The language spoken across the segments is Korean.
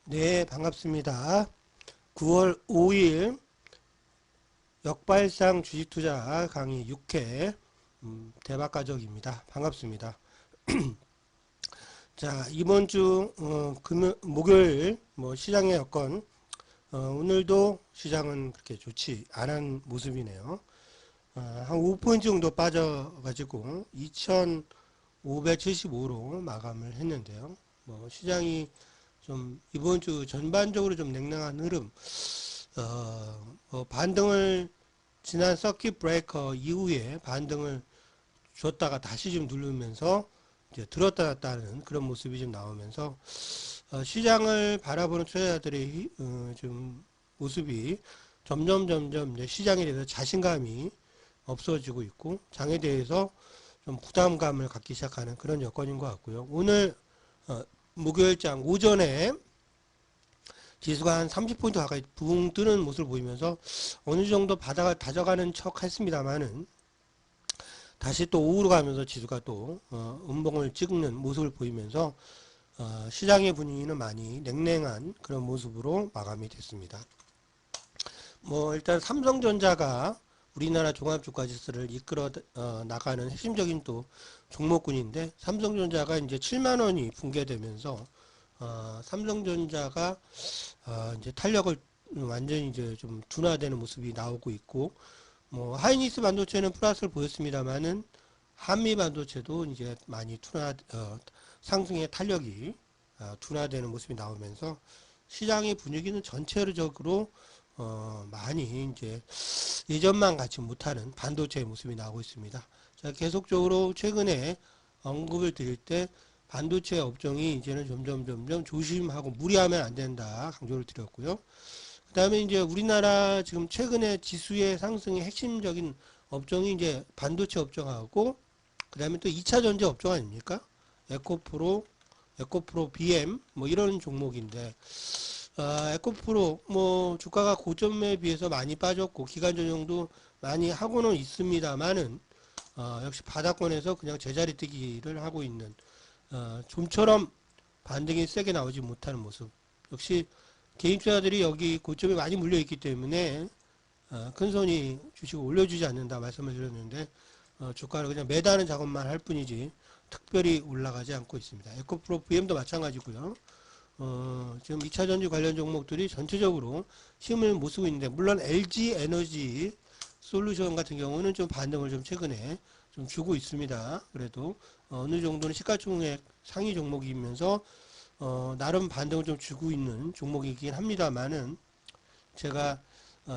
네, 반갑습니다. 9월 5일 역발상 주식투자 강의 6회 대박가족입니다. 반갑습니다. 자, 이번 주 목요일 시장의 여건 오늘도 시장은 그렇게 좋지 않은 모습이네요. 한 5포인트 정도 빠져가지고 2,575로 마감을 했는데요. 시장이 좀 이번 주 전반적으로 좀 냉랭한 흐름, 반등을 지난 서킷 브레이커 이후에 반등을 줬다가 다시 좀 누르면서 이제 들었다 놨다는 그런 모습이 좀 나오면서 시장을 바라보는 투자자들의 좀 모습이 점점 이제 시장에 대해서 자신감이 없어지고 있고 장에 대해서 좀 부담감을 갖기 시작하는 그런 여건인 것 같고요. 오늘 목요일장 오전에 지수가 한 30포인트 가까이 붕 뜨는 모습을 보이면서 어느 정도 바닥을 다져가는 척 했습니다만은 다시 또 오후로 가면서 지수가 또 음봉을 찍는 모습을 보이면서 시장의 분위기는 많이 냉랭한 그런 모습으로 마감이 됐습니다. 일단 삼성전자가 우리나라 종합주가지수를 이끌어 나가는 핵심적인 또 종목군인데 삼성전자가 이제 7만 원이 붕괴되면서 삼성전자가 이제 탄력을 완전히 이제 좀 둔화되는 모습이 나오고 있고 하이닉스 반도체는 플러스를 보였습니다만은 한미 반도체도 이제 많이 상승의 탄력이 둔화되는 모습이 나오면서 시장의 분위기는 전체적으로 많이 이제 예전만 같이 못하는 반도체의 모습이 나오고 있습니다. 자, 계속적으로 최근에 언급을 드릴 때 반도체 업종이 이제는 점점 조심하고 무리하면 안 된다 강조를 드렸고요. 그 다음에 이제 우리나라 지금 최근에 지수의 상승의 핵심적인 업종이 이제 반도체 업종하고 그 다음에 또 2차 전지 업종 아닙니까? 에코프로 BM 이런 종목인데 에코프로 주가가 고점에 비해서 많이 빠졌고 기간 전형도 많이 하고는 있습니다만은 역시 바닥권에서 그냥 제자리 뛰기를 하고 있는 좀처럼 반등이 세게 나오지 못하는 모습. 역시 개인 투자들이 여기 고점에 많이 물려 있기 때문에 큰손이 주식을 올려주지 않는다 말씀을 드렸는데 주가를 그냥 매다는 작업만 할 뿐이지 특별히 올라가지 않고 있습니다. 에코프로 BM도 마찬가지고요. 지금 2차전지 관련 종목들이 전체적으로 힘을 못 쓰고 있는데 물론 LG 에너지 솔루션 같은 경우는 좀 반등을 좀 최근에 좀 주고 있습니다. 그래도 어느 정도는 시가총액 상위 종목이면서 나름 반등을 좀 주고 있는 종목이긴 합니다만은 제가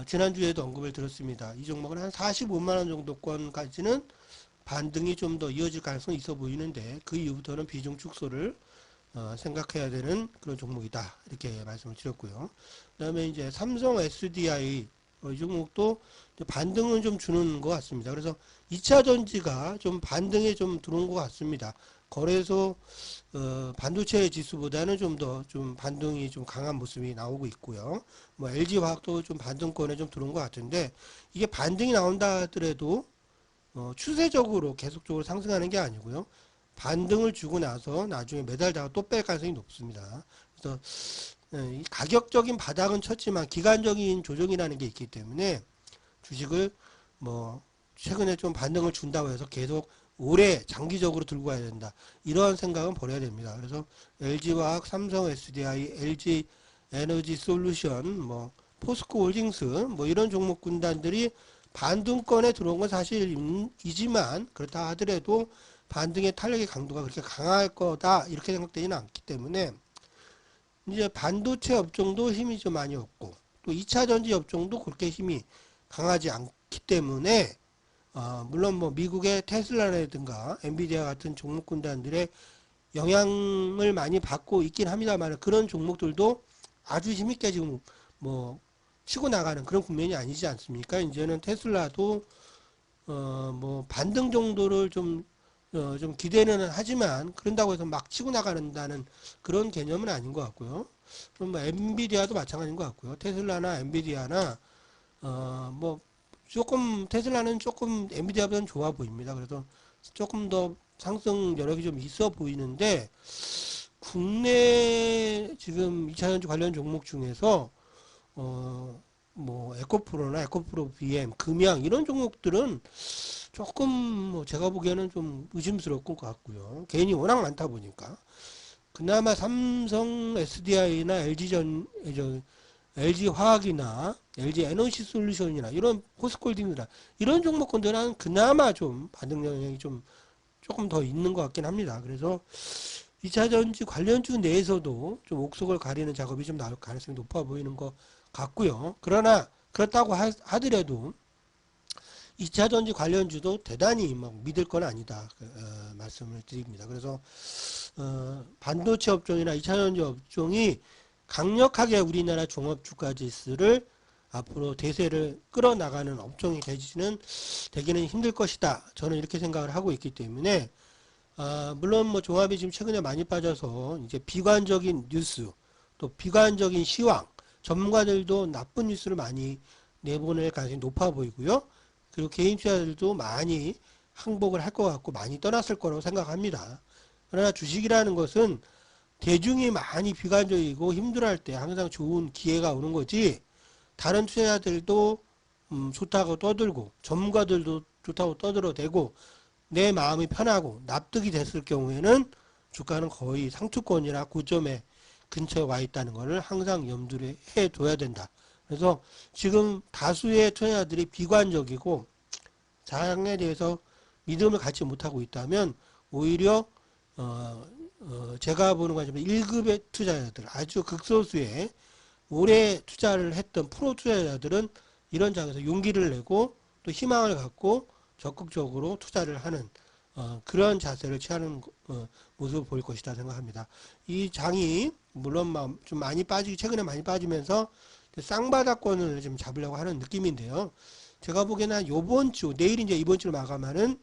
지난주에도 언급을 드렸습니다. 이 종목은 한 45만원 정도권까지는 반등이 좀 더 이어질 가능성이 있어 보이는데 그 이후부터는 비중 축소를 생각해야 되는 그런 종목이다. 이렇게 말씀을 드렸고요. 그 다음에 이제 삼성 SDI 이 종목도 반등은 좀 주는 것 같습니다. 그래서 2차 전지가 좀 반등에 좀 들어온 것 같습니다. 거래소 반도체 지수보다는 좀 더 좀 반등이 좀 강한 모습이 나오고 있고요. LG화학도 좀 반등권에 좀 들어온 것 같은데 이게 반등이 나온다 하더라도 추세적으로 계속적으로 상승하는 게 아니고요. 반등을 주고 나서 나중에 매달다가 또 뺄 가능성이 높습니다. 그래서 가격적인 바닥은 쳤지만 기간적인 조정이라는 게 있기 때문에 주식을 최근에 좀 반등을 준다고 해서 계속 오래 장기적으로 들고 가야 된다. 이런 생각은 버려야 됩니다. 그래서 LG화학, 삼성 SDI, LG 에너지 솔루션, 포스코 홀딩스 이런 종목 군단들이 반등권에 들어온 건 사실이지만 그렇다 하더라도 반등의 탄력의 강도가 그렇게 강할 거다 이렇게 생각되지는 않기 때문에 이제 반도체 업종도 힘이 좀 많이 없고 또 2차 전지 업종도 그렇게 힘이 강하지 않기 때문에 물론 미국의 테슬라라든가 엔비디아 같은 종목 군단들의 영향을 많이 받고 있긴 합니다만 그런 종목들도 아주 힘있게 지금 치고 나가는 그런 국면이 아니지 않습니까? 이제는 테슬라도 반등 정도를 좀 기대는 하지만 그런다고 해서 막 치고 나가는다는 그런 개념은 아닌 것 같고요. 그럼 엔비디아도 마찬가지인 것 같고요. 테슬라나 엔비디아나 조금 테슬라는 조금 엔비디아보다는 좋아 보입니다. 그래서 조금 더 상승 여력이 좀 있어 보이는데 국내 지금 2차전지 관련 종목 중에서 뭐 에코프로나 에코프로 BM, 금양 이런 종목들은 조금 뭐 제가 보기에는 좀 의심스러울 것 같고요. 개인이 워낙 많다 보니까. 그나마 삼성 SDI나 LG 화학이나 LG 에너지 솔루션이나 이런 포스콜딩이나 이런 종목군들은 그나마 좀 반등 영향이 좀 조금 더 있는 것 같긴 합니다. 그래서 2차전지 관련주 내에서도 좀 옥석을 가리는 작업이 좀 나올 가능성이 높아 보이는 것 같고요. 그러나 그렇다고 하더라도 2차전지 관련주도 대단히 막 믿을 건 아니다. 말씀을 드립니다. 그래서 반도체 업종이나 2차전지 업종이 강력하게 우리나라 종합주가 지수를 앞으로 대세를 끌어나가는 업종이 되기는 힘들 것이다. 저는 이렇게 생각을 하고 있기 때문에 물론 뭐 종합이 지금 최근에 많이 빠져서 이제 비관적인 뉴스 또 비관적인 시황 전문가들도 나쁜 뉴스를 많이 내보낼 가능성이 높아 보이고요. 그리고 개인 투자자들도 많이 항복을 할 것 같고 많이 떠났을 거라고 생각합니다. 그러나 주식이라는 것은 대중이 많이 비관적이고 힘들어할 때 항상 좋은 기회가 오는 거지 다른 투자자들도 좋다고 떠들고 전문가들도 좋다고 떠들어대고 내 마음이 편하고 납득이 됐을 경우에는 주가는 거의 상투권이나 고점에 근처에 와 있다는 것을 항상 염두에 해둬야 된다. 그래서 지금 다수의 투자자들이 비관적이고 장에 대해서 믿음을 갖지 못하고 있다면 오히려 제가 보는 관점에서 1급의 투자자들 아주 극소수의 오래 투자를 했던 프로 투자자들은 이런 장에서 용기를 내고 또 희망을 갖고 적극적으로 투자를 하는 그런 자세를 취하는 모습을 보일 것이다 생각합니다. 이 장이 물론 좀 많이 최근에 많이 빠지면서 쌍바닥권을 좀 잡으려고 하는 느낌인데요. 제가 보기에는 요번 주, 내일 이제 이번 주를 마감하는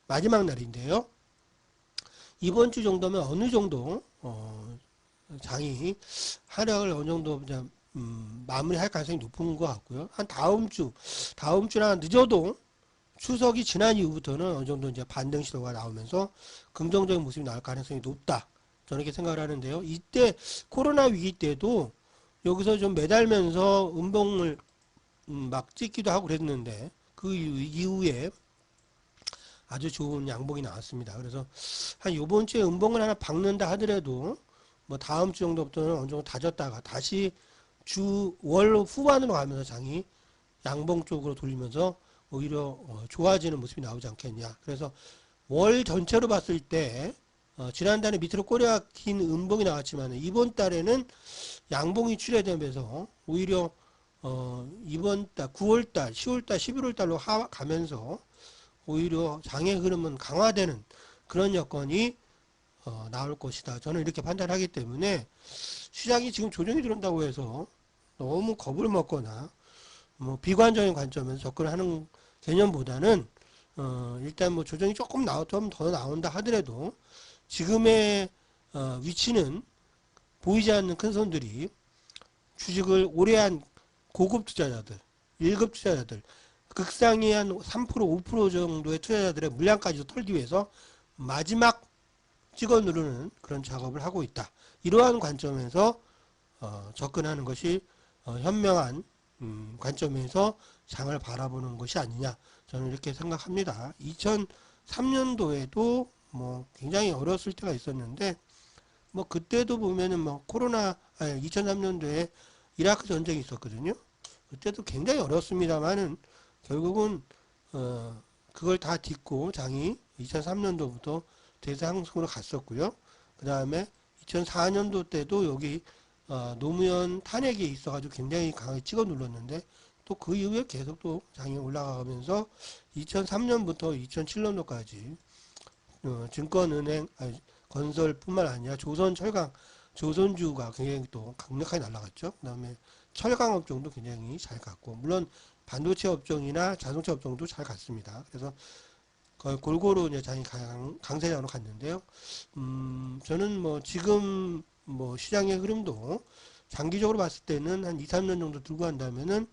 마지막 날인데요. 이번 주 정도면 어느 정도 장이 하락을 어느 정도 마무리할 가능성이 높은 것 같고요. 한 다음 주나 늦어도 추석이 지난 이후부터는 어느 정도 이제 반등 시도가 나오면서 긍정적인 모습이 나올 가능성이 높다. 저는 이렇게 생각을 하는데요. 이때 코로나 위기 때도 여기서 좀 매달면서 음봉을 막 찍기도 하고 그랬는데 그 이후에 아주 좋은 양봉이 나왔습니다. 그래서 한 요번 주에 음봉을 하나 박는다 하더라도 뭐 다음 주 정도부터는 어느 정도 다졌다가 다시 월 후반으로 가면서 장이 양봉 쪽으로 돌리면서 오히려 좋아지는 모습이 나오지 않겠냐. 그래서 월 전체로 봤을 때 지난달에 밑으로 꼬리가 긴 음봉이 나왔지만 이번 달에는 양봉이 출해되면서 오히려 이번 달 9월달, 10월달, 11월달로 가면서 오히려 장의 흐름은 강화되는 그런 여건이 나올 것이다. 저는 이렇게 판단하기 때문에 시장이 지금 조정이 들어온다고 해서 너무 겁을 먹거나 뭐 비관적인 관점에서 접근하는 개념보다는 일단 뭐 조정이 조금 좀 더 나온다 하더라도 지금의 위치는 보이지 않는 큰 손들이 주식을 오래 한 고급 투자자들, 1급 투자자들, 극상위 한 3%, 5% 정도의 투자자들의 물량까지도 털기 위해서 마지막 찍어 누르는 그런 작업을 하고 있다. 이러한 관점에서 접근하는 것이 현명한 관점에서 장을 바라보는 것이 아니냐 저는 이렇게 생각합니다. 2003년도에도 뭐 굉장히 어려웠을 때가 있었는데 뭐 그때도 보면은 뭐 2003년도에 이라크 전쟁이 있었거든요. 그때도 굉장히 어렵습니다만은 결국은 그걸 다 딛고 장이 2003년도부터 대상승으로 갔었고요. 그 다음에 2004년도 때도 여기 노무현 탄핵이 있어가지고 굉장히 강하게 찍어 눌렀는데 또 그 이후에 계속 또 장이 올라가면서 2003년부터 2007년도까지 증권은행 건설뿐만 아니라 조선주가 굉장히 또 강력하게 날아갔죠. 그 다음에 철강업종도 굉장히 잘 갔고 물론 반도체 업종이나 자동차 업종도 잘 갔습니다. 그래서 골고루 이제 장이 강세장으로 갔는데요. 저는 뭐 지금 뭐 시장의 흐름도 장기적으로 봤을 때는 한 2, 3년 정도 들고 간다면은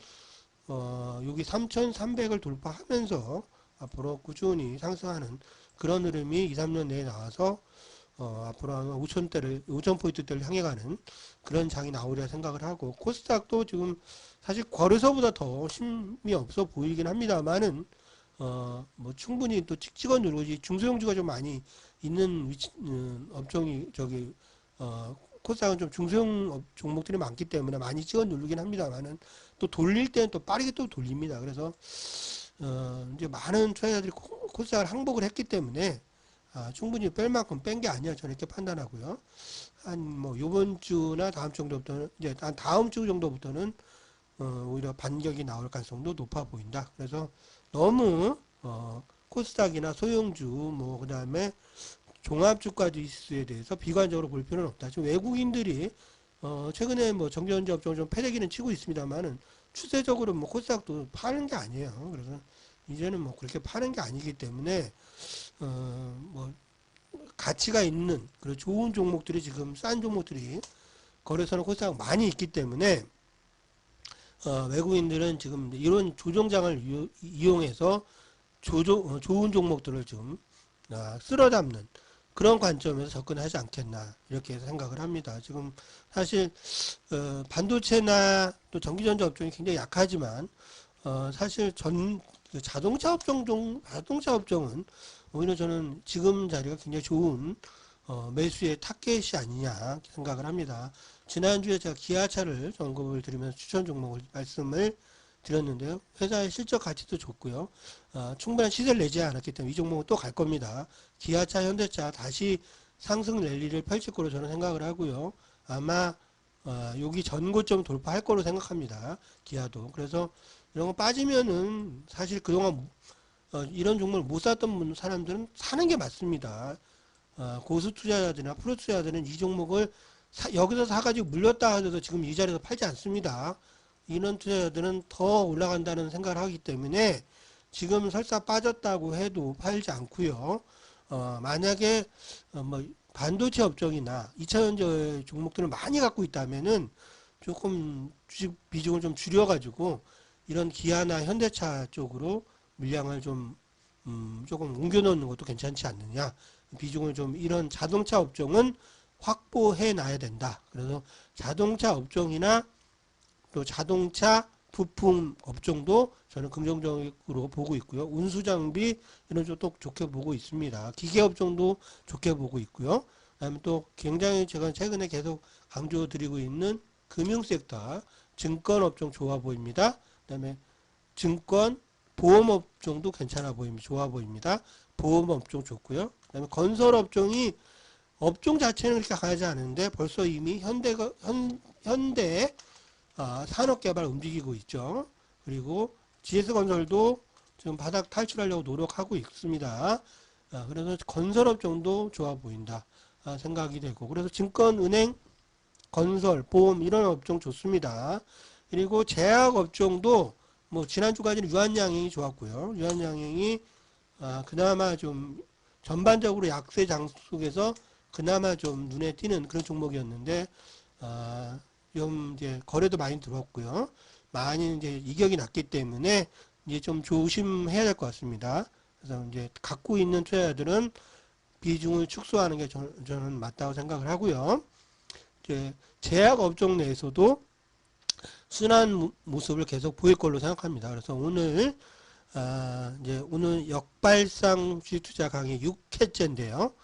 여기 3,300을 돌파하면서 앞으로 꾸준히 상승하는 그런 흐름이 2, 3년 내에 나와서 앞으로 한 5,000포인트대를 향해 가는 그런 장이 나오리라 생각을 하고, 코스닥도 지금 사실 거래소보다 더 힘이 없어 보이긴 합니다만은, 뭐 충분히 또 찍어 누르지, 중소형주가 좀 많이 있는 업종이, 코스닥은 좀 중소형 종목들이 많기 때문에 많이 찍어 누르긴 합니다만은, 또 돌릴 때는 또 빠르게 또 돌립니다. 그래서, 이제 많은 투자자들이 코스닥을 항복을 했기 때문에, 충분히 뺄 만큼 뺀 게 아니야. 저는 이렇게 판단하고요. 한 뭐 요번 주나 다음 주 정도부터는, 이제 한 다음 주 정도부터는 오히려 반격이 나올 가능성도 높아 보인다. 그래서 너무 코스닥이나 소형주 뭐 그다음에 종합주가 지수에 대해서 비관적으로 볼 필요는 없다. 지금 외국인들이 최근에 뭐 정제원자 업종을 좀 패대기는 치고 있습니다만은 추세적으로 뭐 코스닥도 파는 게 아니에요. 그래서 이제는 뭐 그렇게 파는 게 아니기 때문에 뭐 가치가 있는 그리고 좋은 종목들이, 지금 싼 종목들이 거래소나 코스닥 많이 있기 때문에 외국인들은 지금 이런 조정장을 이용해서 좋은 종목들을 좀 쓸어 담는 그런 관점에서 접근하지 않겠나 이렇게 생각을 합니다. 지금 사실 반도체나 또 전기전자 업종이 굉장히 약하지만 사실 자동차 업종은 오히려 저는 지금 자리가 굉장히 좋은 매수의 타겟이 아니냐 생각을 합니다. 지난주에 제가 기아차를 언급을 드리면서 추천 종목을 말씀을 드렸는데요. 회사의 실적 가치도 좋고요. 충분한 시세를 내지 않았기 때문에 이 종목은 또 갈 겁니다. 기아차, 현대차 다시 상승 랠리를 펼칠 거로 저는 생각을 하고요. 아마 여기 전고점 돌파할 거로 생각합니다. 기아도. 그래서 이런 거 빠지면은 사실 그동안 이런 종목을 못 샀던 사람들은 사는 게 맞습니다. 고수 투자자들이나 프로 투자자들은 이 종목을 여기서 사가지고 물렸다 하더라도 지금 이 자리에서 팔지 않습니다. 이런 투자자들은 더 올라간다는 생각을 하기 때문에 지금 설사 빠졌다고 해도 팔지 않고요. 만약에 뭐 반도체 업종이나 2차전지 종목들을 많이 갖고 있다면은 조금 주식 비중을 좀 줄여가지고 이런 기아나 현대차 쪽으로 물량을 좀 조금 옮겨 놓는 것도 괜찮지 않느냐. 비중을 좀 이런 자동차 업종은 확보해 놔야 된다. 그래서 자동차 업종이나 또 자동차 부품 업종도 저는 긍정적으로 보고 있고요. 운수장비 이런 쪽도 좋게 보고 있습니다. 기계 업종도 좋게 보고 있고요. 그다음에 또 굉장히 제가 최근에 계속 강조드리고 있는 금융 섹터, 증권 업종 좋아 보입니다. 그다음에 증권, 보험 업종도 괜찮아 보입니다. 좋아 보입니다. 보험 업종 좋고요. 그다음에 건설 업종이 업종 자체는 그렇게 강하지 않은데 벌써 이미 현대 산업개발 움직이고 있죠. 그리고 GS건설도 지금 바닥 탈출하려고 노력하고 있습니다. 그래서 건설업종도 좋아 보인다 생각이 되고, 그래서 증권, 은행, 건설, 보험 이런 업종 좋습니다. 그리고 제약업종도 뭐 지난주까지는 유한양행이 좋았고요. 유한양행이 그나마 좀 전반적으로 약세장 속에서 그나마 좀 눈에 띄는 그런 종목이었는데 좀 이제 거래도 많이 들어왔고요. 많이 이제 이격이 났기 때문에 이제 좀 조심해야 될 것 같습니다. 그래서 이제 갖고 있는 투자자들은 비중을 축소하는 게 저는 맞다고 생각을 하고요. 이제 제약 업종 내에서도 순환 모습을 계속 보일 걸로 생각합니다. 그래서 오늘 이제 오늘 역발상 주식 투자 강의 6회째인데요.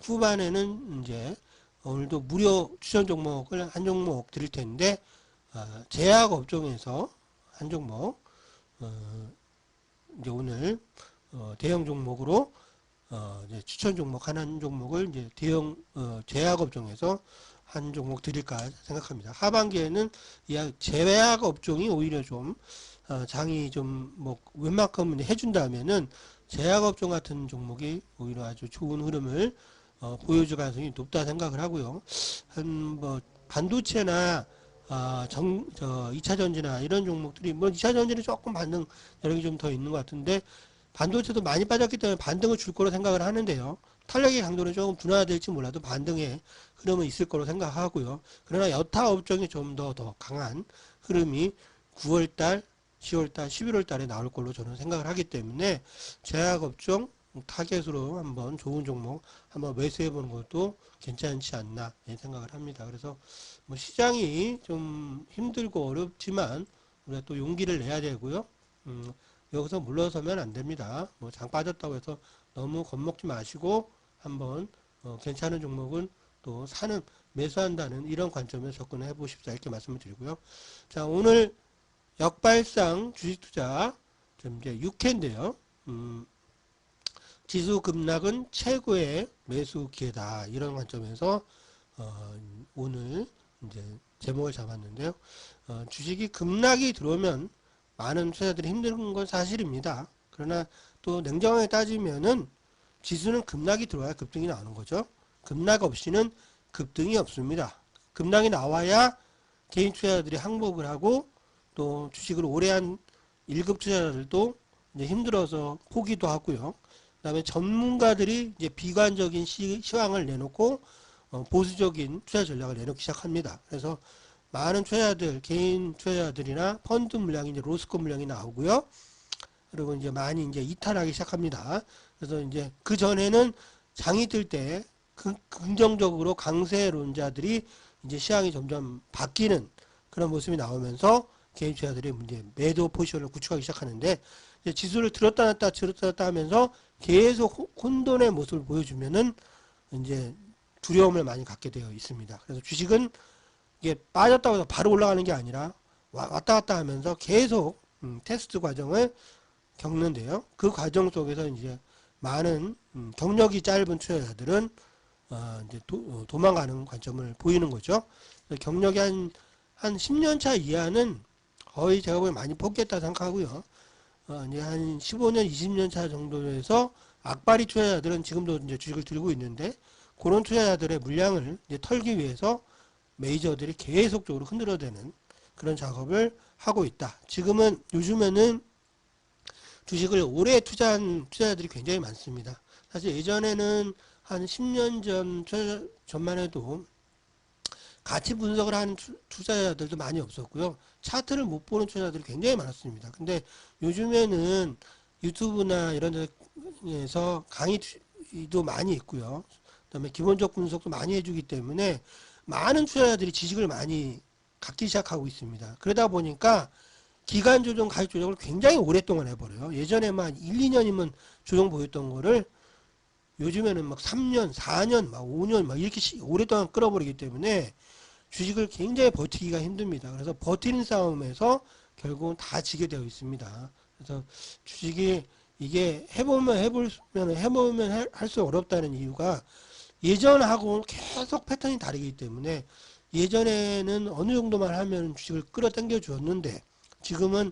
후반에는 이제 오늘도 무료 추천 종목을 한 종목 드릴 텐데, 제약 업종에서 한 종목, 이제 오늘 대형 종목으로 이제 추천 종목 한 종목을 이제 대형 제약 업종에서 한 종목 드릴까 생각합니다. 하반기에는 이 제약 업종이 오히려 좀 장이 좀 뭐 웬만큼 해준다면은 제약 업종 같은 종목이 오히려 아주 좋은 흐름을 보여줄 가능성이 높다 생각을 하고요. 한 뭐 반도체나 2차 전지나 이런 종목들이 뭐 2차 전지는 조금 반등 여력이 좀 더 있는 것 같은데, 반도체도 많이 빠졌기 때문에 반등을 줄 거로 생각을 하는데요. 탄력의 강도는 조금 둔화될지 몰라도 반등의 흐름은 있을 거로 생각하고요. 그러나 여타 업종이 좀 더 강한 흐름이 9월달, 10월달, 11월달에 나올 걸로 저는 생각을 하기 때문에 제약업종, 타겟으로 한번 좋은 종목 한번 매수해 보는 것도 괜찮지 않나 생각을 합니다. 그래서 뭐 시장이 좀 힘들고 어렵지만 우리가 또 용기를 내야 되고요. 여기서 물러서면 안 됩니다. 뭐 장 빠졌다고 해서 너무 겁먹지 마시고 한번 괜찮은 종목은 또 매수한다는 이런 관점에서 접근해 보십사 이렇게 말씀을 드리고요. 자, 오늘 역발상 주식투자 이제 6회인데요. 지수 급락은 최고의 매수 기회다. 이런 관점에서 오늘 이제 제목을 잡았는데요. 주식이 급락이 들어오면 많은 투자자들이 힘든 건 사실입니다. 그러나 또 냉정하게 따지면은 지수는 급락이 들어와야 급등이 나오는 거죠. 급락 없이는 급등이 없습니다. 급락이 나와야 개인 투자자들이 항복을 하고 또 주식을 오래 한 1급 투자자들도 이제 힘들어서 포기도 하고요. 그 다음에 전문가들이 이제 비관적인 시황을 내놓고 보수적인 투자 전략을 내놓기 시작합니다. 그래서 많은 투자자들, 개인 투자자들이나 펀드 물량이 이제 로스코 물량이 나오고요. 그리고 이제 많이 이제 이탈하기 시작합니다. 그래서 이제 그 전에는 장이 뜰 때 긍정적으로 강세론자들이 이제 시황이 점점 바뀌는 그런 모습이 나오면서 개인 투자자들이 이제 매도 포지션을 구축하기 시작하는데 이제 지수를 들었다 놨다 하면서 계속 혼돈의 모습을 보여주면은 이제 두려움을 많이 갖게 되어 있습니다. 그래서 주식은 이게 빠졌다고 해서 바로 올라가는 게 아니라 왔다 갔다 하면서 계속 테스트 과정을 겪는데요. 그 과정 속에서 이제 많은 경력이 짧은 투자자들은 이제 도망가는 관점을 보이는 거죠. 경력이 한 10년 차 이하는 거의 제가 보기엔 많이 포기했다 생각하고요. 이제 한 15년, 20년 차 정도에서 악바리 투자자들은 지금도 이제 주식을 들고 있는데 그런 투자자들의 물량을 이제 털기 위해서 메이저들이 계속적으로 흔들어대는 그런 작업을 하고 있다. 요즘에는 주식을 오래 투자한 투자자들이 굉장히 많습니다. 사실 예전에는 한 10년 전만 해도 가치 분석을 하는 투자자들도 많이 없었고요. 차트를 못 보는 투자자들이 굉장히 많았습니다. 근데 요즘에는 유튜브나 이런 데서 강의도 많이 있고요. 그다음에 기본적 분석도 많이 해주기 때문에 많은 투자자들이 지식을 많이 갖기 시작하고 있습니다. 그러다 보니까 기간 조정, 가격 조정을 굉장히 오랫동안 해버려요. 예전에만 1, 2년이면 조정 보였던 거를 요즘에는 막 3년, 4년, 막 5년 막 이렇게 오랫동안 끌어버리기 때문에 주식을 굉장히 버티기가 힘듭니다. 그래서 버티는 싸움에서 결국은 다 지게 되어 있습니다. 그래서 주식이 이게 해보면 할수 어렵다는 이유가 예전하고 계속 패턴이 다르기 때문에 예전에는 어느 정도만 하면 주식을 끌어당겨 주었는데 지금은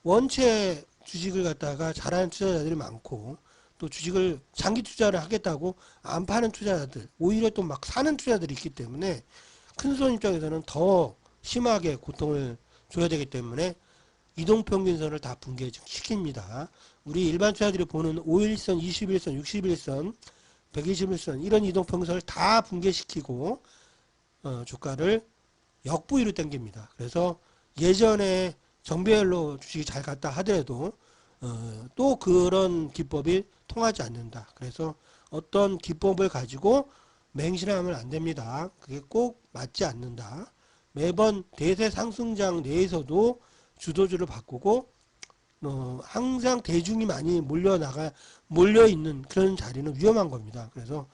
원체 주식을 갖다가 잘하는 투자자들이 많고 또 주식을 장기 투자를 하겠다고 안 파는 투자자들 오히려 또 막 사는 투자들이 있기 때문에 큰 손 입장에서는 더 심하게 고통을 줘야 되기 때문에 이동평균선을 다 붕괴시킵니다. 우리 일반 투자자들이 보는 5일선, 21선, 61선, 121선 이런 이동평균선을 다 붕괴시키고 주가를 역부위로 당깁니다. 그래서 예전에 정배열로 주식이 잘 갔다 하더라도 또 그런 기법이 통하지 않는다. 그래서 어떤 기법을 가지고 맹신하면 안 됩니다. 그게 꼭 맞지 않는다. 매번 대세 상승장 내에서도 주도주를 바꾸고 항상 대중이 많이 몰려있는 그런 자리는 위험한 겁니다. 그래서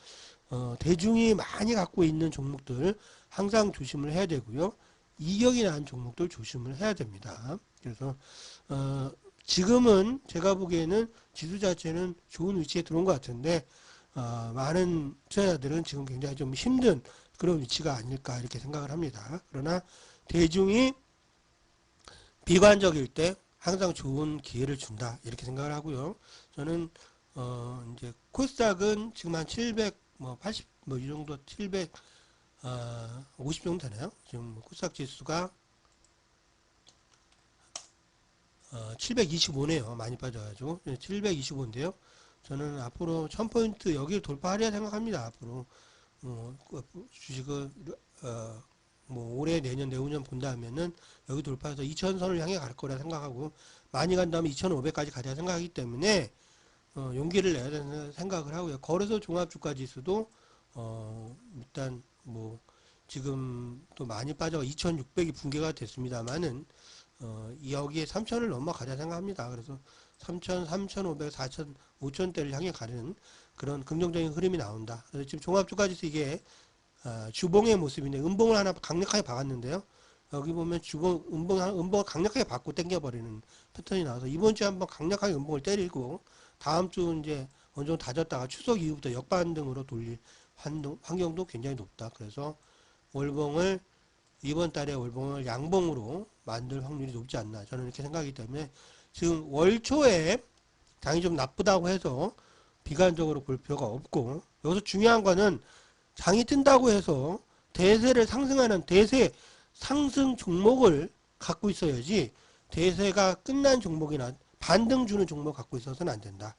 대중이 많이 갖고 있는 종목들 항상 조심을 해야 되고요. 이격이 난 종목들 조심을 해야 됩니다. 그래서 지금은 제가 보기에는 지수 자체는 좋은 위치에 들어온 것 같은데 많은 투자자들은 지금 굉장히 좀 힘든 그런 위치가 아닐까 이렇게 생각을 합니다. 그러나 대중이 비관적일 때 항상 좋은 기회를 준다 이렇게 생각을 하고요. 저는 이제 코스닥은 지금 한 780 뭐 이 정도 750 정도 되나요? 지금 코스닥 지수가 725네요. 많이 빠져가지고 725인데요. 저는 앞으로 1000포인트 여기를 돌파하려 생각합니다. 앞으로 주식을 뭐 올해 내년 내후년 본다면은 여기 돌파해서 2000선을 향해 갈 거라 생각하고 많이 간다면 2500까지 가야 생각하기 때문에 용기를 내야 된다는 생각을 하고요. 거래소 종합주가지수도 일단 뭐 지금 또 많이 빠져 2,600이 붕괴가 됐습니다만은 여기에 3,000을 넘어가자 생각합니다. 그래서 3,000, 3,500, 4,000, 5,000대를 향해 가는 그런 긍정적인 흐름이 나온다. 그래서 지금 종합주가지수 이게 주봉의 모습인데 음봉을 하나 강력하게 박았는데요. 여기 보면 주봉 음봉을 강력하게 받고 당겨버리는 패턴이 나와서 이번 주에 한번 강력하게 음봉을 때리고 다음 주 이제 어느 정도 다졌다가 추석 이후부터 역반등으로 돌릴 환경도 굉장히 높다. 그래서 월봉을 이번 달에 월봉을 양봉으로 만들 확률이 높지 않나 저는 이렇게 생각하기 때문에 지금 월 초에 장이 좀 나쁘다고 해서 비관적으로 볼 필요가 없고 여기서 중요한 거는 장이 뜬다고 해서 대세를 상승하는 대세 상승 종목을 갖고 있어야지 대세가 끝난 종목이나 반등 주는 종목 갖고 있어서는 안 된다.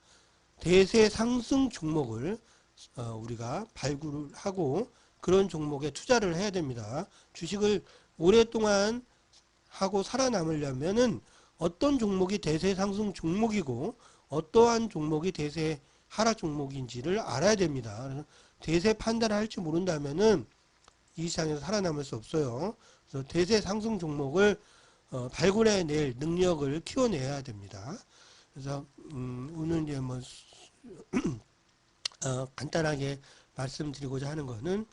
대세 상승 종목을 우리가 발굴을 하고 그런 종목에 투자를 해야 됩니다. 주식을 오랫동안 하고 살아남으려면은 어떤 종목이 대세 상승 종목이고 어떠한 종목이 대세 하락 종목인지를 알아야 됩니다. 그래서 대세 판단을 할지 모른다면은 이 시장에서 살아남을 수 없어요. 그래서 대세 상승 종목을 발굴해낼 능력을 키워내야 됩니다. 그래서 오늘 이제 뭐 간단하게 말씀드리고자 하는 거는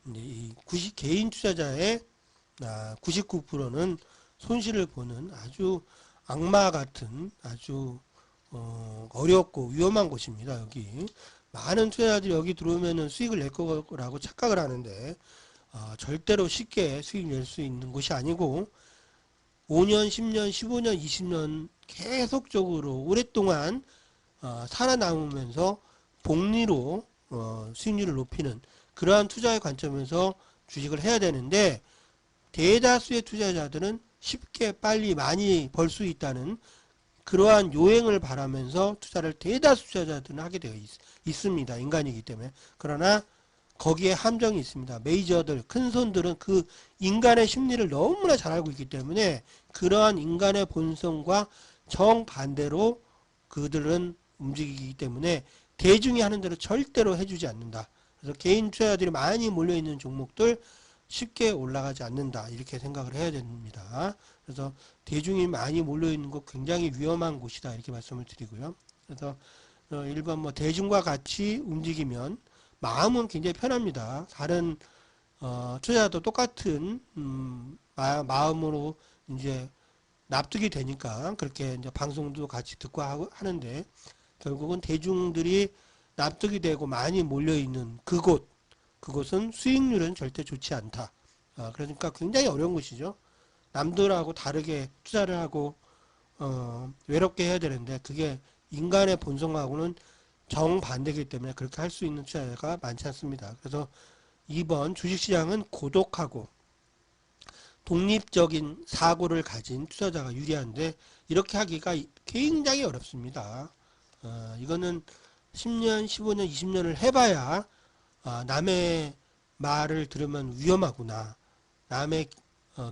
이제 이 개인 투자자의 99%는 손실을 보는 아주 악마 같은 아주 어렵고 위험한 곳입니다. 여기 많은 투자자들이 여기 들어오면은 수익을 낼 거라고 착각을 하는데 절대로 쉽게 수익 낼 수 있는 곳이 아니고 5년, 10년, 15년, 20년 계속적으로 오랫동안 살아남으면서 복리로 수익률을 높이는 그러한 투자의 관점에서 주식을 해야 되는데 대다수의 투자자들은 쉽게 빨리 많이 벌 수 있다는 그러한 요행을 바라면서 투자를 대다수 투자자들은 하게 되어 있습니다. 인간이기 때문에. 그러나 거기에 함정이 있습니다. 메이저들, 큰 손들은 그 인간의 심리를 너무나 잘 알고 있기 때문에 그러한 인간의 본성과 정반대로 그들은 움직이기 때문에 대중이 하는 대로 절대로 해주지 않는다. 그래서 개인 투자자들이 많이 몰려있는 종목들 쉽게 올라가지 않는다. 이렇게 생각을 해야 됩니다. 그래서 대중이 많이 몰려있는 곳 굉장히 위험한 곳이다. 이렇게 말씀을 드리고요. 그래서 일반 뭐 대중과 같이 움직이면 마음은 굉장히 편합니다. 다른 투자자도 똑같은 마음으로 이제 납득이 되니까 그렇게 이제 방송도 같이 듣고 하는데 결국은 대중들이 납득이 되고 많이 몰려있는 그곳은 수익률은 절대 좋지 않다. 그러니까 굉장히 어려운 것이죠. 남들하고 다르게 투자를 하고 외롭게 해야 되는데 그게 인간의 본성하고는 정반대이기 때문에 그렇게 할 수 있는 투자자가 많지 않습니다. 그래서 이번 주식시장은 고독하고 독립적인 사고를 가진 투자자가 유리한데 이렇게 하기가 굉장히 어렵습니다. 이거는 10년, 15년, 20년을 해봐야 남의 말을 들으면 위험하구나. 남의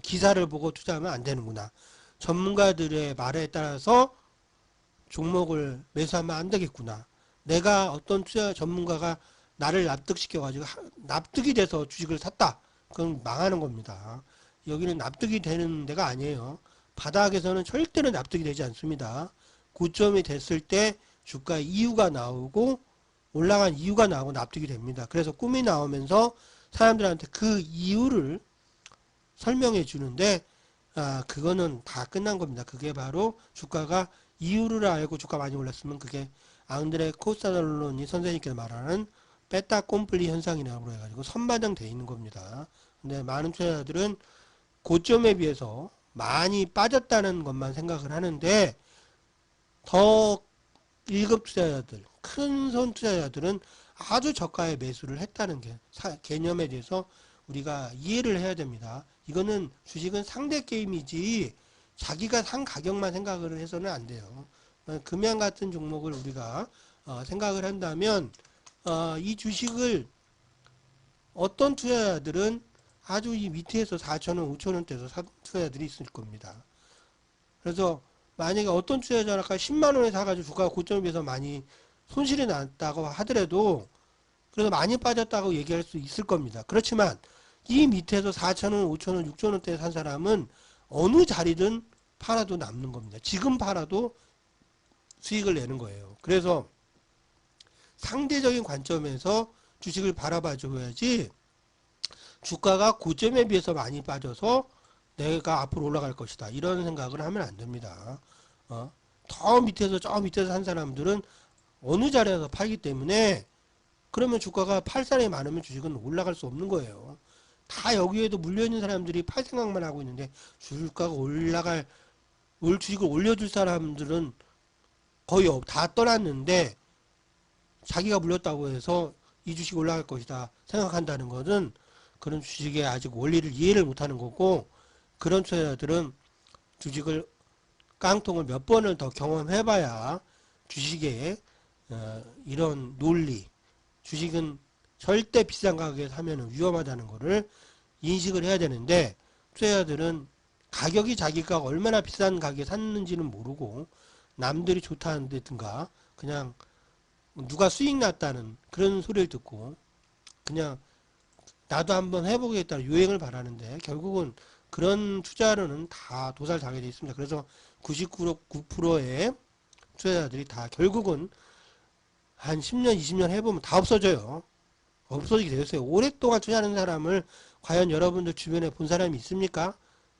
기사를 보고 투자하면 안 되는구나. 전문가들의 말에 따라서 종목을 매수하면 안 되겠구나. 내가 어떤 투자 전문가가 나를 납득시켜가지고 납득이 돼서 주식을 샀다. 그건 망하는 겁니다. 여기는 납득이 되는 데가 아니에요. 바닥에서는 절대로 납득이 되지 않습니다. 고점이 됐을 때 주가 이유가 나오고 올라간 이유가 나오고 납득이 됩니다. 그래서 꿈이 나오면서 사람들한테 그 이유를 설명해 주는데 그거는 다 끝난 겁니다. 그게 바로 주가가 이유를 알고 주가 많이 올랐으면 그게 앙드레 코스타달론이 선생님께서 말하는 빼따 꼼플리 현상이라고 해가지고 선반영되어 있는 겁니다. 근데 많은 투자자들은 고점에 비해서 많이 빠졌다는 것만 생각을 하는데 더 1급 투자자들, 큰 손 투자자들은 아주 저가에 매수를 했다는 게 개념에 대해서 우리가 이해를 해야 됩니다. 이거는 주식은 상대 게임이지 자기가 산 가격만 생각을 해서는 안 돼요. 금양 같은 종목을 우리가 생각을 한다면 이 주식을 어떤 투자자들은 아주 이 밑에서 4,000원, 5,000원대에서 산 투자자들이 있을 겁니다. 그래서 만약에 어떤 투자자가 10만원에 사가지고 주가가 고점에 비해서 많이 손실이 났다고 하더라도 그래도 많이 빠졌다고 얘기할 수 있을 겁니다. 그렇지만 이 밑에서 4천원, 5천원, 6천원대 산 사람은 어느 자리든 팔아도 남는 겁니다. 지금 팔아도 수익을 내는 거예요. 그래서 상대적인 관점에서 주식을 바라봐 줘야지 주가가 고점에 비해서 많이 빠져서 내가 앞으로 올라갈 것이다, 이런 생각을 하면 안 됩니다. 더 밑에서 저 밑에서 산 사람들은 어느 자리에서 팔기 때문에 그러면 주가가 팔 사람이 많으면 주식은 올라갈 수 없는 거예요. 다 여기에도 물려있는 사람들이 팔 생각만 하고 있는데 주가가 주식을 올려줄 사람들은 거의 다 떠났는데 자기가 물렸다고 해서 이 주식이 올라갈 것이다 생각한다는 것은 그런 주식에 아직 원리를 이해를 못하는 거고, 그런 투자자들은 주식을 깡통을 몇 번을 더 경험해봐야 주식의 이런 논리, 주식은 절대 비싼 가격에 사면 위험하다는 것을 인식을 해야 되는데, 투자자들은 가격이 자기가 얼마나 비싼 가격에 샀는지는 모르고 남들이 좋다든가 그냥 누가 수익 났다는 그런 소리를 듣고 그냥 나도 한번 해보겠다는 유행을 바라는데 결국은 그런 투자로는 다 도살당하게 되어 있습니다. 그래서 99%의 투자자들이 다 결국은 한 10년, 20년 해보면 다 없어져요. 없어지게 되었어요. 오랫동안 투자하는 사람을 과연 여러분들 주변에 본 사람이 있습니까?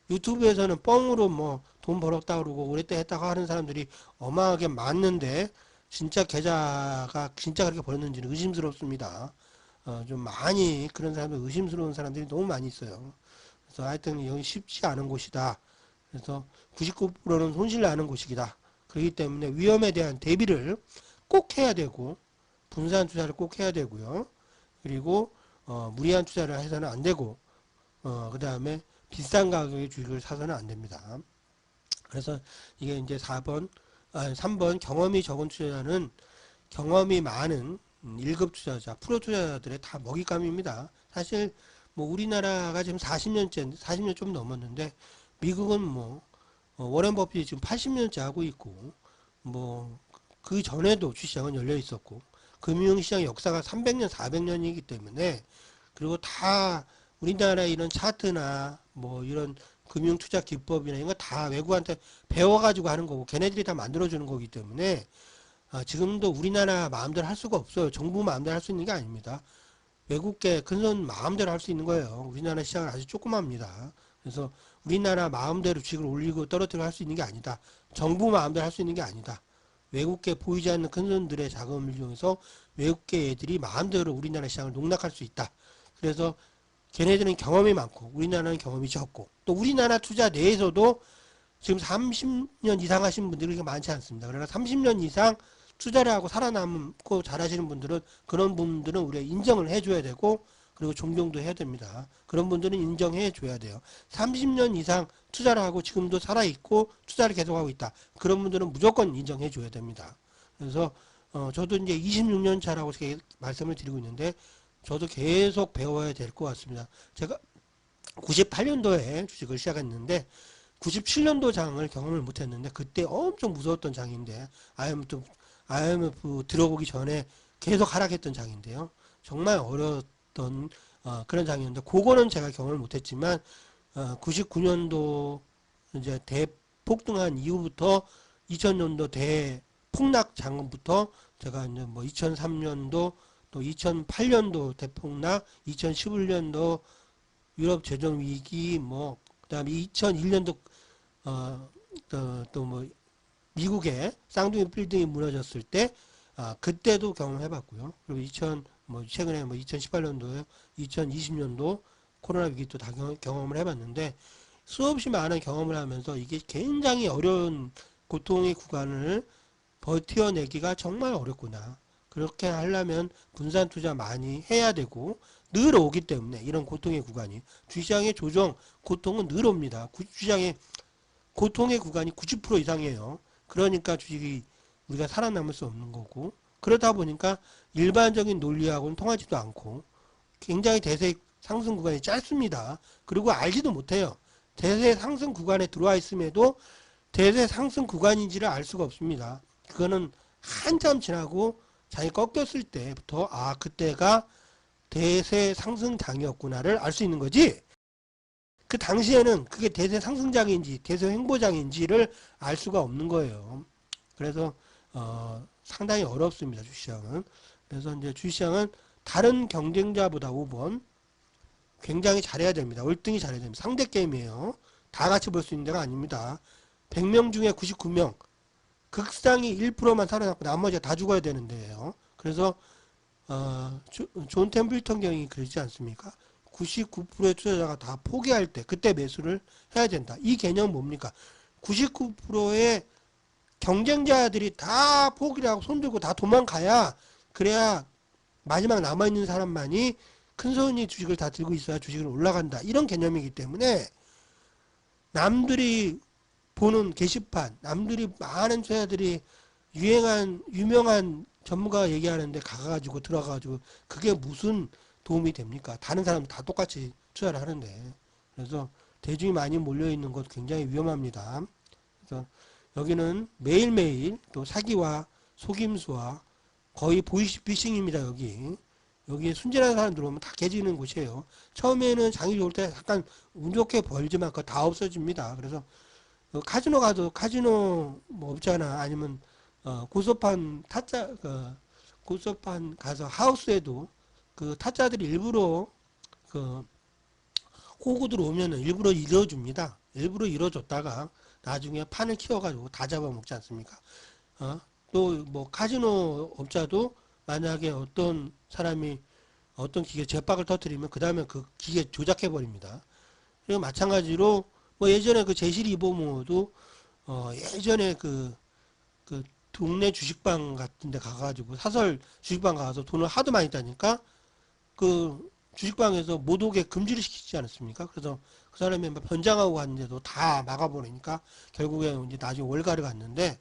유튜브에서는 뻥으로 뭐 돈 벌었다 그러고 오랫동안 했다고 하는 사람들이 어마하게 많은데 진짜 계좌가 진짜 그렇게 벌었는지는 의심스럽습니다. 좀 많이 그런 사람들, 의심스러운 사람들이 너무 많이 있어요. 그래서 하여튼 여기 쉽지 않은 곳이다. 그래서 99%는 손실 나는 곳이다. 그렇기 때문에 위험에 대한 대비를 꼭 해야 되고 분산 투자를 꼭 해야 되고요. 그리고 무리한 투자를 해서는 안 되고 그 다음에 비싼 가격의 주식을 사서는 안 됩니다. 그래서 이게 이제 3번 경험이 적은 투자자는 경험이 많은 1급 투자자, 프로 투자자들의 다 먹잇감입니다. 사실 뭐 우리나라가 지금 40년 좀 넘었는데 미국은 뭐 워렌 버핏이 지금 80년째 하고 있고 뭐 그 전에도 주시장은 열려 있었고 금융시장 역사가 300년, 400년이기 때문에, 그리고 다 우리나라 이런 차트나 뭐 이런 금융 투자 기법이나 이런 거 다 외국한테 배워가지고 하는 거고 걔네들이 다 만들어주는 거기 때문에 지금도 우리나라 마음대로 할 수가 없어요. 정부 마음대로 할 수 있는 게 아닙니다. 외국계 큰손 마음대로 할 수 있는 거예요. 우리나라 시장은 아주 조그맣니다. 그래서 우리나라 마음대로 주식을 올리고 떨어뜨리고 할 수 있는 게 아니다. 정부 마음대로 할 수 있는 게 아니다. 외국계 보이지 않는 큰손들의 자금을 이용해서 외국계 애들이 마음대로 우리나라 시장을 농락할 수 있다. 그래서 걔네들은 경험이 많고 우리나라는 경험이 적고, 또 우리나라 투자 내에서도 지금 30년 이상 하신 분들이 그렇게 많지 않습니다. 그러나 30년 이상 투자를 하고 살아남고 잘하시는 분들은, 그런 분들은 우리가 인정을 해줘야 되고 그리고 존경도 해야 됩니다. 그런 분들은 인정해 줘야 돼요. 30년 이상 투자를 하고 지금도 살아있고 투자를 계속하고 있다. 그런 분들은 무조건 인정해 줘야 됩니다. 그래서 저도 이제 26년 차라고 말씀을 드리고 있는데 저도 계속 배워야 될 것 같습니다. 제가 98년도에 주식을 시작했는데 97년도 장을 경험을 못했는데 그때 엄청 무서웠던 장인데 IMF 들어오기 전에 계속 하락했던 장인데요. 정말 어려웠던 그런 장이었는데 그거는 제가 경험을 못했지만 99년도 이제 대폭등한 이후부터 2000년도 대폭락 장부터 제가 이제 뭐 2003년도 또 2008년도 대폭락, 2011년도 유럽 재정 위기, 뭐 그다음에 2001년도 또 뭐 미국의 쌍둥이 빌딩이 무너졌을 때 그때도 경험해봤고요. 그리고 뭐 최근에 뭐 2018년도에 2020년도 코로나 위기 또 다 경험을 해봤는데 수없이 많은 경험을 하면서 이게 굉장히 어려운 고통의 구간을 버텨내기가 정말 어렵구나. 그렇게 하려면 분산 투자 많이 해야 되고 늘 오기 때문에 이런 고통의 구간이 주시장의 조정 고통은 늘 옵니다. 주시장의 고통의 구간이 90% 이상이에요. 그러니까 주식이 우리가 살아남을 수 없는 거고, 그러다 보니까 일반적인 논리하고는 통하지도 않고 굉장히 대세 상승 구간이 짧습니다. 그리고 알지도 못해요. 대세 상승 구간에 들어와 있음에도 대세 상승 구간인지를 알 수가 없습니다. 그거는 한참 지나고 장이 꺾였을 때부터 아 그때가 대세 상승장이었구나를 알 수 있는 거지. 그 당시에는 그게 대세 상승장인지 대세 횡보장인지를 알 수가 없는 거예요. 그래서 상당히 어렵습니다. 주시장은. 그래서 이제 주시장은 다른 경쟁자보다 5번 굉장히 잘해야 됩니다. 월등히 잘해야 됩니다. 상대 게임이에요. 다 같이 볼 수 있는 데가 아닙니다. 100명 중에 99명 극상이 1%만 살아남고 나머지가 다 죽어야 되는데요. 그래서 존 템플턴 경이 그러지 않습니까? 99%의 투자자가 다 포기할 때 그때 매수를 해야 된다. 이 개념은 뭡니까? 99%의 경쟁자들이 다 포기를 하고 손들고 다 도망가야 그래야 마지막 남아있는 사람만이 큰손이 주식을 다 들고 있어야 주식은 올라간다. 이런 개념이기 때문에 남들이 보는 게시판, 남들이 많은 투자자들이 유명한 전문가가 얘기하는데 가가지고 들어가가지고 그게 무슨 도움이 됩니까? 다른 사람 다 똑같이 투자를 하는데. 그래서 대중이 많이 몰려있는 것 굉장히 위험합니다. 그래서 여기는 매일매일 또 사기와 속임수와 거의 보이스피싱입니다. 여기 순진한 사람 들어오면 다 깨지는 곳이에요. 처음에는 장이 좋을 때 약간 운 좋게 벌지만 그거 다 없어집니다. 그래서 카지노 가도 카지노 뭐 없잖아. 아니면 고소판 타짜 고소판 가서 하우스에도 그 타짜들이 일부러 그 호구들 오면은 일부러 잃어줍니다. 일부러 잃어줬다가 나중에 판을 키워가지고 다 잡아먹지 않습니까? 또 뭐 카지노 업자도 만약에 어떤 사람이 어떤 기계 제박을 터뜨리면 그 다음에 그 기계 조작해 버립니다. 그리고 마찬가지로 뭐 예전에 그 제실 이보모도 예전에 그 동네 주식방 같은 데 가가지고 사설 주식방 가서 돈을 하도 많이 따니까 그 주식방에서 못 오게 금지를 시키지 않았습니까? 그래서 그 사람이 막 변장하고 갔는데도 다 막아버리니까 결국에 이제 나중에 월가를 갔는데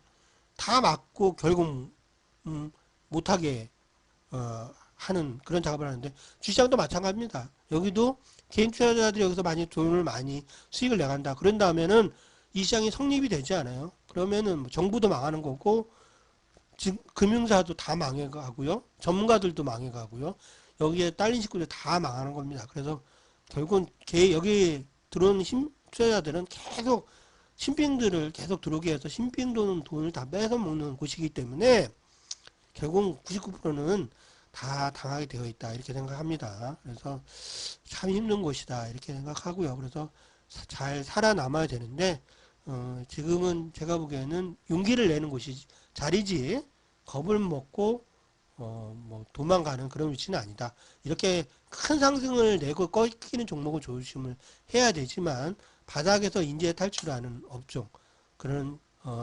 다 막고 결국 못하게 하는 그런 작업을 하는데 주시장도 마찬가지입니다. 여기도 개인 투자자들이 여기서 많이 돈을 많이 수익을 내간다. 그런 다음에는 이 시장이 성립이 되지 않아요. 그러면은 뭐 정부도 망하는 거고 금융사도 다 망해가고요. 전문가들도 망해가고요. 여기에 딸린 식구들 다 망하는 겁니다. 그래서 결국은 여기 들어오는 투자자들은 계속 신빙들을 계속 들어오게 해서 신빙 돈을 다 뺏어 먹는 곳이기 때문에 결국 99%는 다 당하게 되어 있다 이렇게 생각합니다. 그래서 참 힘든 곳이다 이렇게 생각하고요. 그래서 잘 살아남아야 되는데 지금은 제가 보기에는 용기를 내는 곳이 자리지 겁을 먹고 뭐 도망가는 그런 위치는 아니다. 이렇게 큰 상승을 내고 꺾이는 종목을 조심을 해야 되지만 바닥에서 인재 탈출하는 업종 그런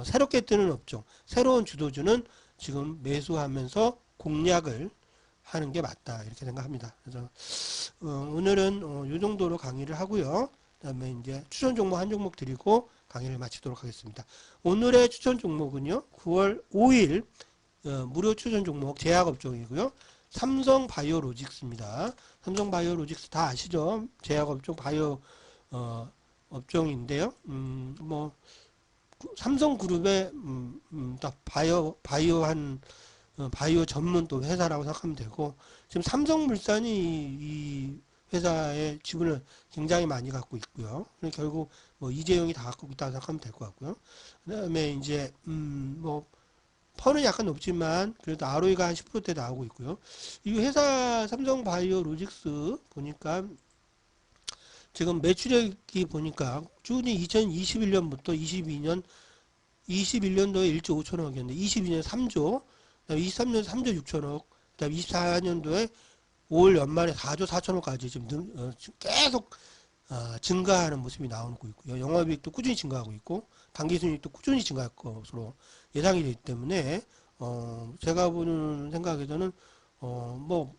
새롭게 뜨는 업종 새로운 주도주는 지금 매수하면서 공략을 하는 게 맞다 이렇게 생각합니다. 그래서 오늘은 이 정도로 강의를 하고요. 그다음에 이제 추천 종목 한 종목 드리고 강의를 마치도록 하겠습니다. 오늘의 추천 종목은요. 9월 5일 무료 추천 종목 제약업종이고요. 삼성바이오로직스입니다. 삼성바이오로직스 다 아시죠? 제약업종 바이오 업종인데요. 뭐 삼성그룹의 딱 바이오 전문 또 회사라고 생각하면 되고 지금 삼성물산이 이 회사의 지분을 굉장히 많이 갖고 있고요. 결국 뭐 이재용이 다 갖고 있다고 생각하면 될 것 같고요. 그다음에 이제 뭐 퍼는 약간 높지만 그래도 ROE가 한 10%대 나오고 있고요. 이 회사 삼성바이오로직스 보니까 지금 매출액이 보니까 쭉 2021년부터 21년도에 1조 5천억이었는데 22년 3조, 23년 3조 6천억, 그다음 24년도에 5월 연말에 4조 4천억까지 지금 계속 증가하는 모습이 나오고 있고요. 영업이익도 꾸준히 증가하고 있고 당기순이익도 꾸준히 증가할 것으로 예상이 되기 때문에 제가 보는 생각에서는 뭐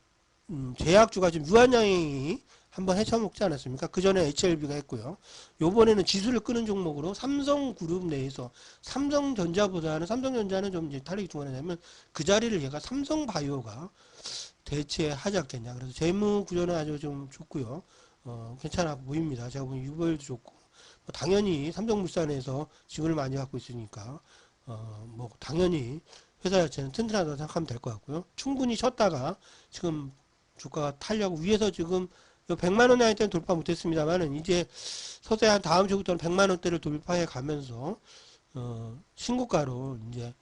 제약주가 지금 유한양행이 한번 헤쳐먹지 않았습니까? 그 전에 HLB가 했고요. 요번에는 지수를 끄는 종목으로 삼성그룹 내에서 삼성전자보다는 삼성전자는 좀 이제 탄력이 중간에 그 자리를 얘가 삼성바이오가 대체하지 않겠냐. 그래서 재무 구조는 아주 좀 좋고요. 괜찮아 보입니다. 제가 보기엔 유보율도 좋고 당연히 삼성물산에서 지분을 많이 갖고 있으니까 뭐 당연히 회사 자체는 튼튼하다고 생각하면 될 것 같고요. 충분히 쉬었다가 지금 주가가 탄력 위에서 지금 100만 원 라인 때는 돌파 못했습니다만은 이제 서서히 한 다음 주부터는 100만 원대를 돌파해 가면서 신고가로 이제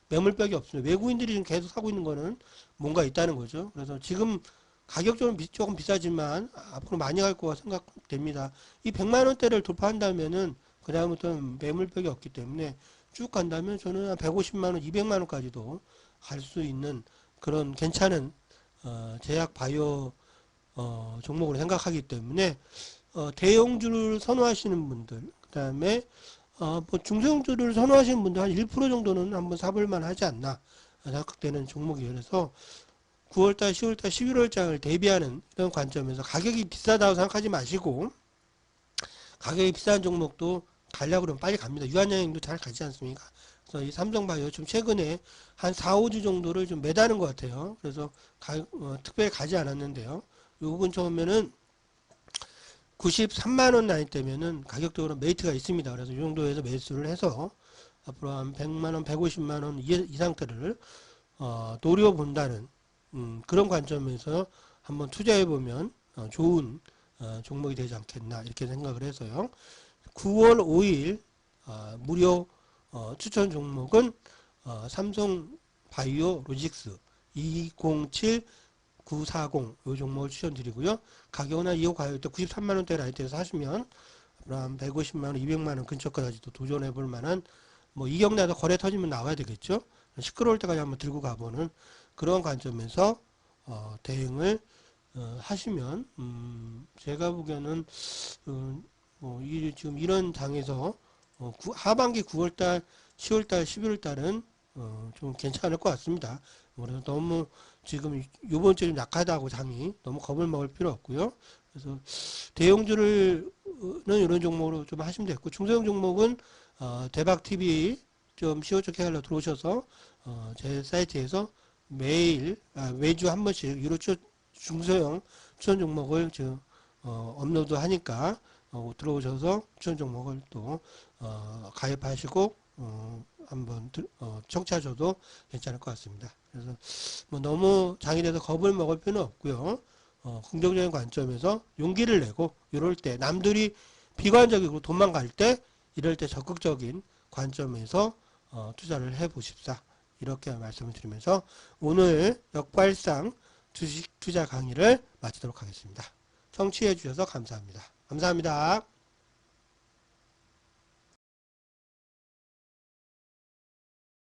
매물벽이 없습니다. 외국인들이 지금 계속 사고 있는 거는 뭔가 있다는 거죠. 그래서 지금 가격적으로 조금 비싸지만 앞으로 많이 갈 거가 생각됩니다. 이 100만 원대를 돌파한다면은 그다음부터는 매물벽이 없기 때문에 쭉 간다면 저는 한 150만 원, 200만 원까지도 갈 수 있는 그런 괜찮은 제약 바이오 종목으로 생각하기 때문에 대형주를 선호하시는 분들, 그다음에 뭐 중소형주를 선호하시는 분들 한 1% 정도는 한번 사볼 만하지 않나 생각되는 종목이에요. 그래서 9월달, 10월달, 11월장을 대비하는 이런 관점에서 가격이 비싸다고 생각하지 마시고 가격이 비싼 종목도 가려고 그러면 빨리 갑니다. 유한양행도 잘 가지 않습니까? 그래서 이 삼성바이오 좀 최근에 한 4, 5주 정도를 좀 매다는 것 같아요. 그래서 특별히 가지 않았는데요. 이 부분 처음에는 93만 원 라인 때면은 가격적으로 메리트가 있습니다. 그래서 이 정도에서 매수를 해서 앞으로 한 100만 원, 150만 원 이 상태를 노려본다는 그런 관점에서 한번 투자해 보면 좋은 종목이 되지 않겠나 이렇게 생각을 해서요. 9월 5일 무료 추천 종목은 삼성 바이오 로직스 207940 이 종목을 추천드리고요. 가격은 한 2호 가격대 93만 원대 라인대에서 하시면 한 150만 원, 200만 원 근처까지도 도전해 볼 만한 뭐 이경나도 거래 터지면 나와야 되겠죠. 시끄러울 때까지 한번 들고 가보는 그런 관점에서 대응을 하시면 제가 보기에는 지금 이런 장에서 하반기 9월달, 10월달, 11월달은 좀 괜찮을 것 같습니다. 그래서 너무 지금 요번 주에 좀 약하다고 장이 너무 겁을 먹을 필요 없고요. 그래서 대형주는 이런 종목으로 좀 하시면 되고 중소형 종목은 대박TV 좀 시호적 해달라 들어오셔서 제 사이트에서 매주 한 번씩 유로 중소형 추천 종목을 업로드 하니까 들어오셔서 추천 종목을 또 가입하시고 한번 청취하셔도 괜찮을 것 같습니다. 그래서 뭐 너무 장이 돼서 겁을 먹을 필요는 없고요. 긍정적인 관점에서 용기를 내고 이럴 때 남들이 비관적이고 도망갈 때 이럴 때 적극적인 관점에서 투자를 해 보십사. 이렇게 말씀을 드리면서 오늘 역발상 주식 투자 강의를 마치도록 하겠습니다. 청취해 주셔서 감사합니다. 감사합니다.